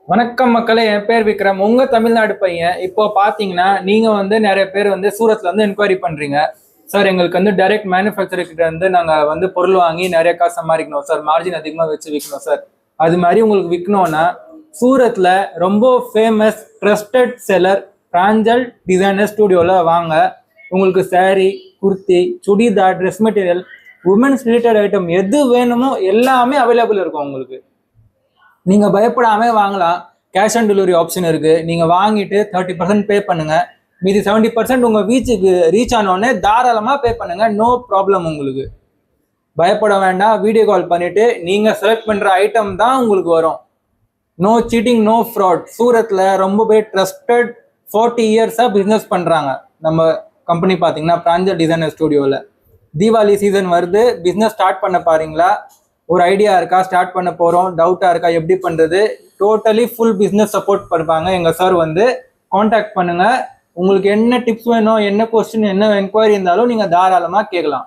வணக்கம் மக்களே, என் பேர் விக்ரம். உங்க தமிழ்நாடு பையன். இப்போ பாத்தீங்கன்னா நீங்க நிறைய பேர் சூரத்ல என்கொயரி பண்றீங்க. சார், எங்களுக்கு டைரக்ட் மேனுஃபேக்சர் கிட்ட நாங்க பொருள் வாங்கி நிறைய காசு சம்பாதிக்கணும் சார், மார்ஜின் அதிகமா வச்சு விற்கணும் சார். அது மாதிரி உங்களுக்கு விற்கணும்னா சூரத்ல ரொம்ப ஃபேமஸ் ட்ரஸ்டட் செல்லர் பிராஞ்சல் டிசைனர் ஸ்டுடியோல வாங்க. உங்களுக்கு sorry, kurti, churidar, dress material, women's related item எது வேணுமோ எல்லாமே அவைலபிள் இருக்கும் உங்களுக்கு. நீங்க பயப்படாம வாங்கலாம். கேஷ் ஆன் டெலிவரி ஆப்ஷன் இருக்கு. நீங்க வாங்கிட்டு 30% பே பண்ணுங்க. மீதி 70% உங்க வீச்சுக்கு ரீச் ஆனோடனே தாராளமா பே பண்ணுங்க. No problem. உங்களுக்கு பயப்பட வேண்டாம். வீடியோ கால் பண்ணிட்டு நீங்க செலக்ட் பண்ற ஐட்டம் தான் உங்களுக்கு வரும். No cheating, no fraud. சூரத்ல ரொம்ப ட்ரஸ்டட் 40 இயர்ஸா பிசினஸ் பண்றாங்க. நம்ம கம்பெனி பாத்தீங்கன்னா பிராஞ்சல் டிசைனர் ஸ்டுடியோல. தீபாவளி சீசன் வருது. பிசினஸ் ஸ்டார்ட் பண்ண பாருங்களா? ஒரு ஐடியா இருக்கா? ஸ்டார்ட் பண்ண போறோம், டவுட்டா இருக்கா, எப்படி பண்றது? டோட்டலி ஃபுல் பிசினஸ் சப்போர்ட் பண்ணுவாங்க எங்க சார். காண்டாக்ட் பண்ணுங்க. உங்களுக்கு என்ன டிப்ஸ் வேணும், என்ன கொஸ்டின், என்ன என்கொயரி இருந்தாலும் நீங்க தாராளமா கேட்கலாம்.